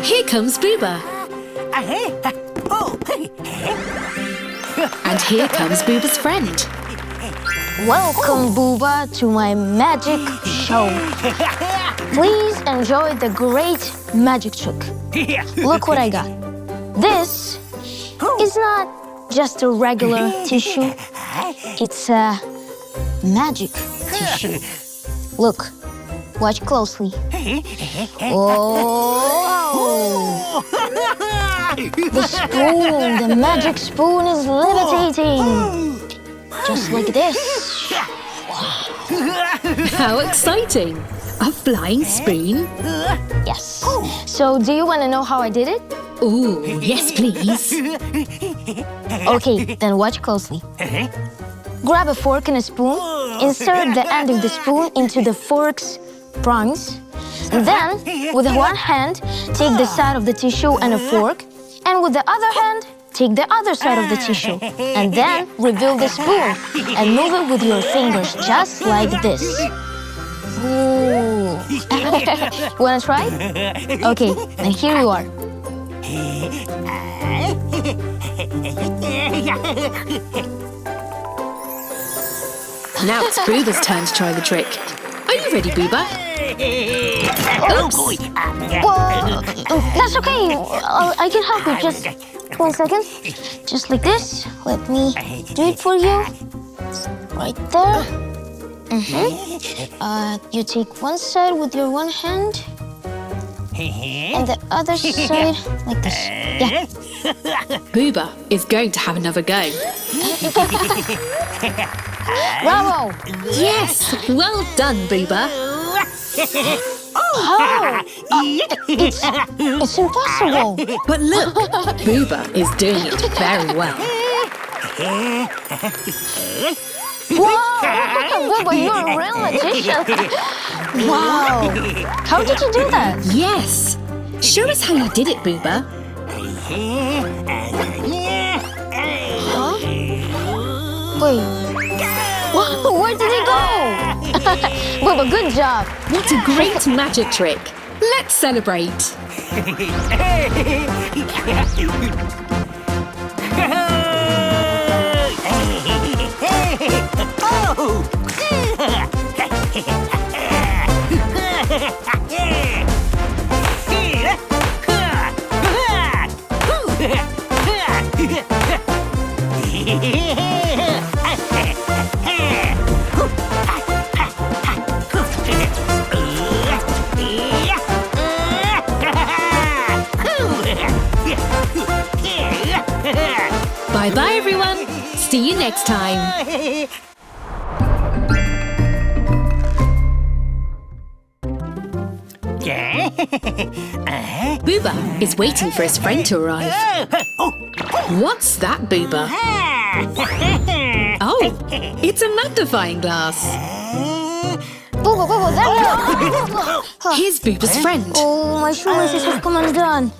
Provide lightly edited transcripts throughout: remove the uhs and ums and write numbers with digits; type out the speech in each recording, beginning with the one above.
Here comes Booba. And here comes Booba's friend. Welcome, Booba, to my magic show. Please enjoy the great magic trick. Look what I got. This is not just a regular tissue. It's a magic tissue. Look, watch closely. Oh! The spoon, the magic spoon is levitating. Just like this. How exciting! A flying spoon? Yes. So, do you want to know how I did it? Ooh, yes, please. Okay, then watch closely. Grab a fork and a spoon, insert the end of the spoon into the fork's prongs, and then, with one hand, take the side of the tissue and a fork, and with the other hand, take the other side of the tissue, and then reveal the spoon and move it with your fingers, just like this. Ooh. Wanna try? Okay, then here you are. Now it's Booba's turn to try the trick. Are you ready, Booba? Oops. Well, that's okay. I can help you. Just 1 second. Just like this. Let me do it for you. Right there. You take one side with your one hand. And the other side like this. Yeah. Booba is going to have another go. Bravo! Yes! Well done, Booba. Oh! It's impossible. But look, Booba is doing it very well. Wow! Booba, you're a real magician. Wow! How did you do that? Yes! Show us how you did it, Booba. Huh? Wait. Where did it go? Booba, good job. What a great magic trick. Let's celebrate. Bye-bye, everyone. See you next time. Booba is waiting for his friend to arrive. What's that, Booba? Oh, it's a magnifying glass. Booba, there you are. Here's Booba's friend. Oh, my shoelaces have come undone.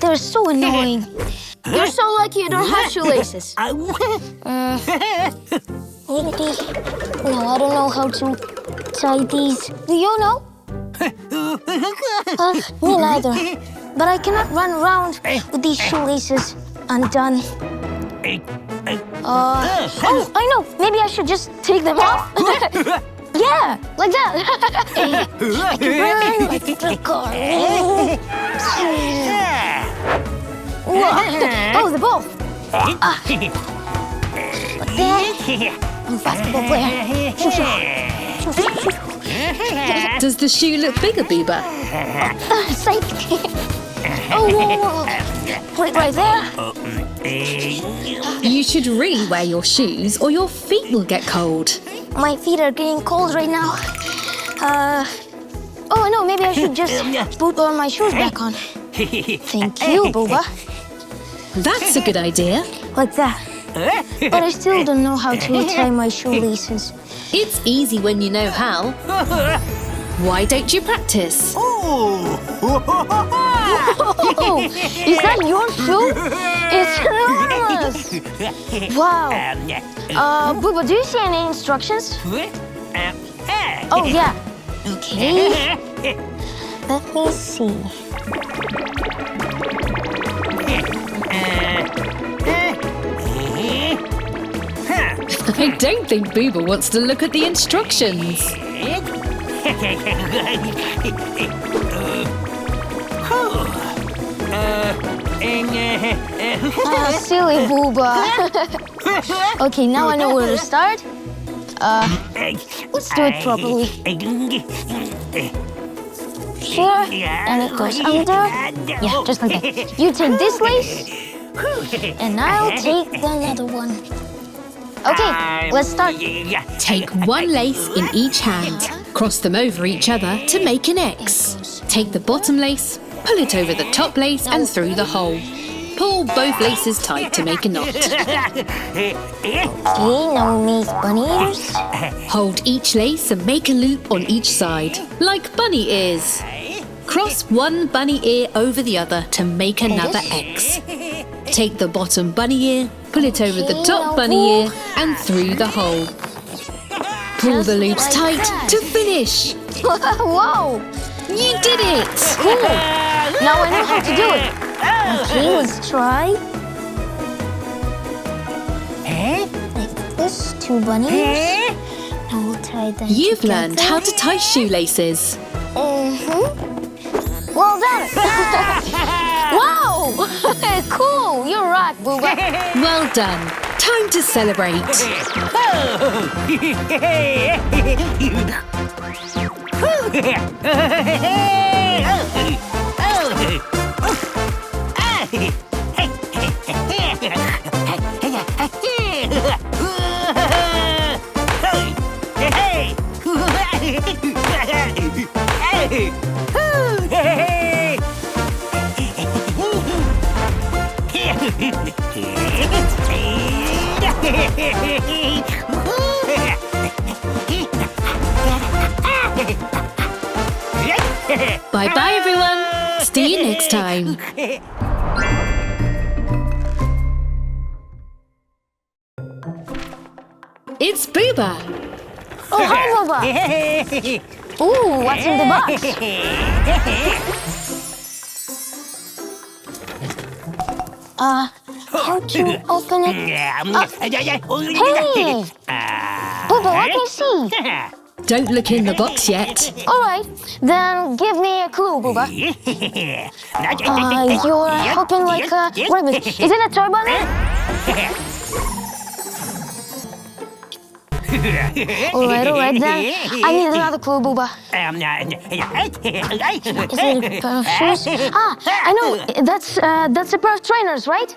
They're so annoying. You're so lucky you don't have shoelaces. Really? No, I don't know how to tie these. Do you know? Me neither. But I cannot run around with these shoelaces undone. Oh, I know. Maybe I should just take them off. Yeah, like that. I can run like a car. Oh, the ball. Like that. I'm a basketball player. Does the shoe look bigger, Booba? Safe. Oh, whoa. Put it right there. You should really wear your shoes or your feet will get cold. My feet are getting cold right now. Oh no, maybe I should just put my shoes back on. Thank you, Booba. That's a good idea. Like that. But I still don't know how to tie my shoelaces. It's easy when you know how. Why don't you practice? Oh, is that your shoe? It's enormous. Wow. Booba, do you see any instructions? Oh, yeah. Okay. Let me see. I don't think Booba wants to look at the instructions. Silly Booba. Okay, now I know where to start. Let's do it properly. Here, and it goes under. Yeah, just like that. You take this lace, and I'll take the other one. Okay, let's start. Take one lace in each hand. Cross them over each other to make an X. Take the bottom lace, pull it over the top lace and through the hole. Pull both laces tight to make a knot. Okay, now make bunny ears. Hold each lace and make a loop on each side, like bunny ears. Cross one bunny ear over the other to make another X. Take the bottom bunny ear, pull it over the top bunny ear and through the hole. Pull the loops tight to finish. Whoa! You did it! Cool! Now I know how to do it. Okay, let's try. Like this, two bunny ears. Now we'll tie them You've together. learned how to tie shoelaces. Well done! Wow! Cool! You rock, Booba. Well done. Time to celebrate. Bye-bye, everyone. See you next time. It's Booba. Oh, hi, Booba. Ooh, what's in the box? How to open it? Hey! Booba, let me see. Don't look in the box yet. All right, then give me a clue, Booba. You're hopping like a rabbit. Is it a toy bunny? All right, then I need another clue, Booba. Is it a pair of shoes? I know. That's a pair of trainers, right?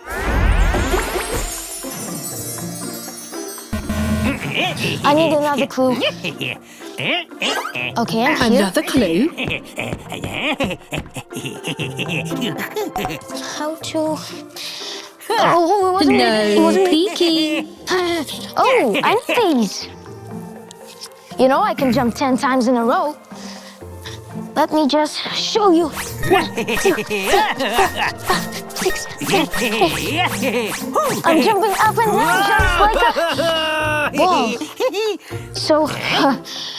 I need another clue. Okay, I'm here. Another clue? How to... Oh, it wasn't me. It No wasn't me. peeking. Oh, I know these. You know, I can jump 10 times in a row. Let me just show you. 1, 2, 3, 4, 5, 6, 7, 8. I'm jumping up and down just like a... Whoa. So,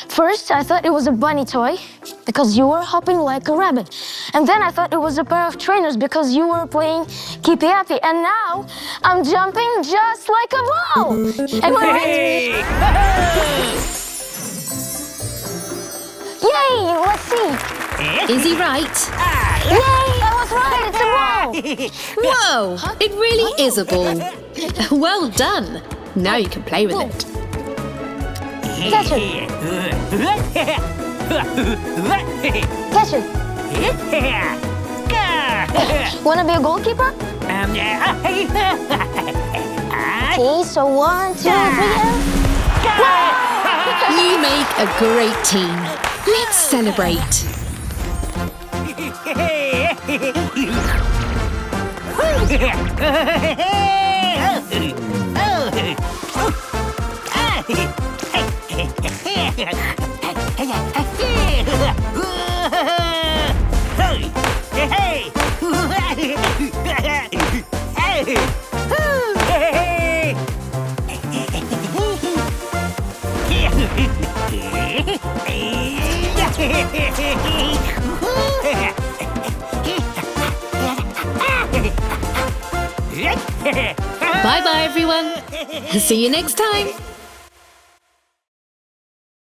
first I thought it was a bunny toy because you were hopping like a rabbit. And then I thought it was a pair of trainers because you were playing Keepy Happy. And now I'm jumping just like a ball. Am I right? Yay, let's see. Is he right? Yay, I was right, it's a ball. Whoa, it really is a ball. Well done. Now you can play with it. Catch it. Catch it. Wanna be a goalkeeper? Yeah. Okay, so 1, 2, 3, and... You make a great team. Let's celebrate. Bye-bye, everyone. See you next time.